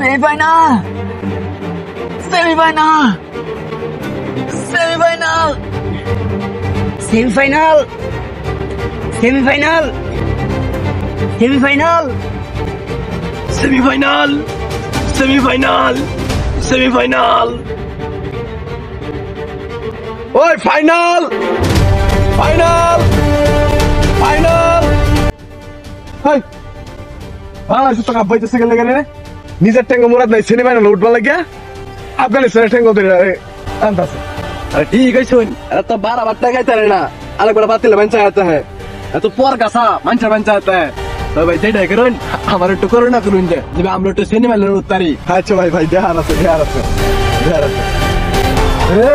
semifinal semifinal semifinal semifinal semifinal semifinal semifinal semifinal semifinal ওই final final final high শুধু cup বাইতেছে গেলে গেলে নিজের ঠেঙ্গো মুরাদ নাই সেমিফাইনাল উঠবার লাগিয়া আফগানিস্তানের ঠেঙ্গো ধরে আনতাছে अरे ठीक है सुन अरे तो 12 बत्ता का चले ना अलग बड़ा बात ले बंचा आता है तो पोर का सा मंचा बंचा आता है तो भाई तेरे करो हमारे टुकड़ों ना करूँ जब हम लोग तो सिनेमा ले उतारी अच्छा भाई भाई ध्यान रखो अरे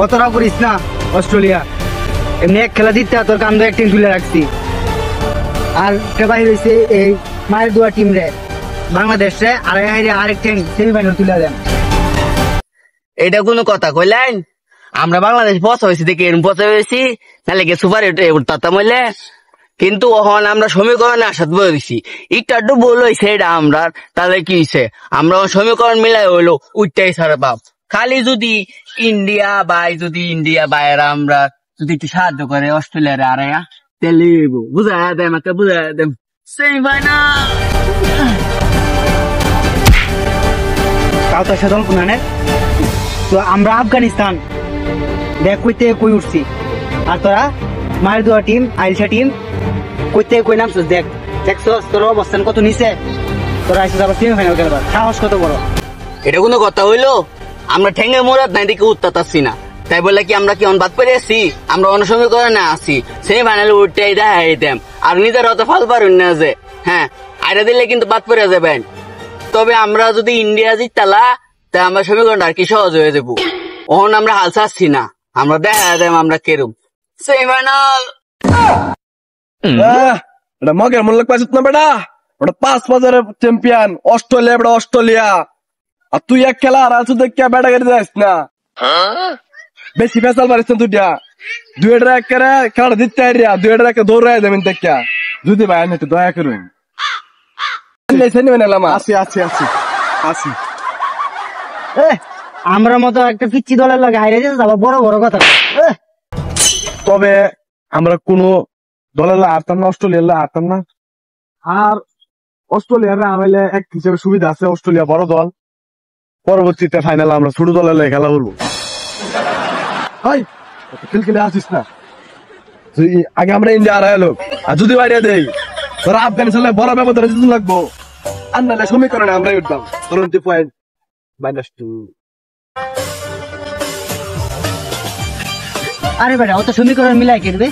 অতরা করিস না অস্ট্রেলিয়া এমনি এক খেলা জিততে তোর কাম দো একটিং তুলে রাখছি আর কে ভাই হইছে এই মায়ের দুয়া টিম রে বাংলাদেশ রে আরেক টিম সেমিফাইনাল তুলে দেন এটা কোনো কথা কইলেন আমরা বাংলাদেশ পৌঁছা হয়েছি দেখে এরকম পৌঁছা হয়েছি নাহলে কি সুপার উঠতাম হইলে কিন্তু ওখানে আমরা সমীকরণে আসাদ বলেছি একটু ভুল হয়েছে এটা আমরা তাহলে কি হয়েছে আমরা সমীকরণ মিলাই হইলো উঠতেই সারা বাপ খালি যদি ইন্ডিয়া বাইরা আমরা যদি একটু সাহায্য করে অস্ট্রেলিয়ার আড়াইয়া তাহলে বুঝাই দেয় আমাকে বুঝাই দেম সেমিফাইনাল কাউতা সাধারণ কোনানে তো আমরা আফগানিস্তান দেখ কইতে কই উঠছি আর তোরা মায়ের দোয়া টিম আইলসা টিম কইতে কই নামছিস দেখছস তোর অবস্থান কত নিচে তোরা আইছিস আবার সেমিফাইনাল খেলবার সাহস কত বড় এটা কোনো কথা হইলো আমরা ঠেঙ্গে মোরাদ নাই দিকে উত্তাতাছি না তাই বলে কি আমরা কি বাদ পেরে আসছি আমরা অনুসঙ্গে করে না আসি সেমিফাইনাল উঠতে দেখাইতাম আর নিজের অত ফল পারুন না যে হ্যাঁ আইটা দিলে কিন্তু বাদ পড়ে যাবেন তবে আমরা যদি ইন্ডিয়া জিততালা তা আমরা সমীকরণটা আর কি সহজ হয়ে যাবো ওহন আমরা হাল চাচ্ছি না আমরা দেখা দেব আমরা কেরম সেমিফাইনাল এটা মগের মূল্য পাইছিস না বেটা ওটা 5 চ্যাম্পিয়ন অস্ট্রেলিয়া বেটা অস্ট্রেলিয়া আর তুই এক খেলা আর আছো দেখ বেটা করে যাস না বেশি ফেসাল পারিস না তুইটা দুইটা এক করে খেলাটা জিততে হারিয়া দুইটা এক দৌড়াই দেবেন দেখা যদি ভাই আমি একটু দয়া করুন আসি আমরা মতো একটা পিচ্ছি দলের লাগে হাইরে যাবো বড় বড় কথা তবে আমরা কোন দলের হারতাম না অস্ট্রেলিয়ার হারতাম না আর অস্ট্রেলিয়ার হারাইলে এক হিসেবে সুবিধা আছে অস্ট্রেলিয়া বড় দল পরবর্তীতে ফাইনাল আমরা ছোট দলের খেলা বলবো খেলখেলে আসিস না আগে আমরা ইন্ডিয়া হারাই লোক আর যদি বাইরে দেই তোরা আফগানিস্তান বড় ব্যবধানে জিততে লাগবো আর নাহলে সমীকরণে আমরাই উঠতাম পয়েন্ট -2 আরে বেটা অত সমীকরণ মিলাই কেটবে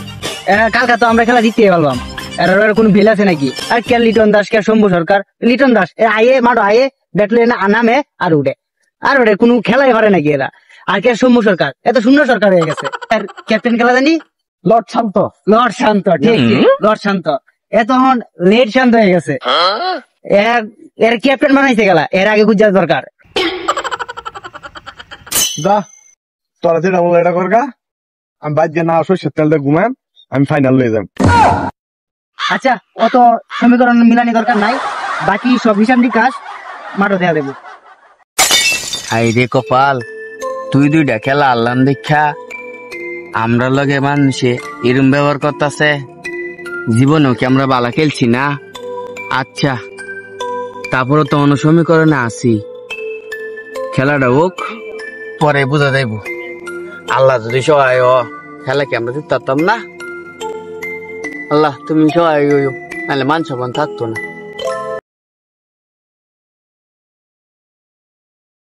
কালকা তো আমরা খেলা জিততে পারলাম এর কোনো ভেল আছে নাকি আর কে লিটন দাস কে শম্ভু সরকার লিটন দাস আয়ে মাঠো আয়ে ব্যাটলে নামে আর উঠে কোনো খেলাই পারে নাকি এরা আর কে শম্ভু সরকার এত সুন্দর সরকার হয়ে গেছে আর ক্যাপ্টেন খেলা জানি লর্ড শান্ত ঠিক লর্ড শান্ত তখন লেট শান্ত হয়ে গেছে এর ক্যাপ্টেন বানাইছে খেলা এর আগে গুজরাট দরকার যা তোরা যেটা বলে এটা করগা আমি বাইর না আসো শীতকালটা ঘুমাম আমি ফাইনাল লয়ে যাম আচ্ছা অত সমীকরণ মিলানি দরকার নাই বাকি সব হিসাব নিকাশ মাঠে দেয়া দেবো হাই রে কপাল তুই দুইটা খেলা আল্লাহ দেখা আমরা লগে মানুষে এরম ব্যবহার করতেছে জীবনেও কি আমরা বালা খেলছি না আচ্ছা তারপরে তো অন্য সমীকরণে আসি খেলাটা হোক পরে বুঝা যাইব আল্লাহ যদি সহায় খেলা কি আমরা জিততাম না আল্লাহ তুমি সহায় হইও নাহলে মান সম্মান থাকতো না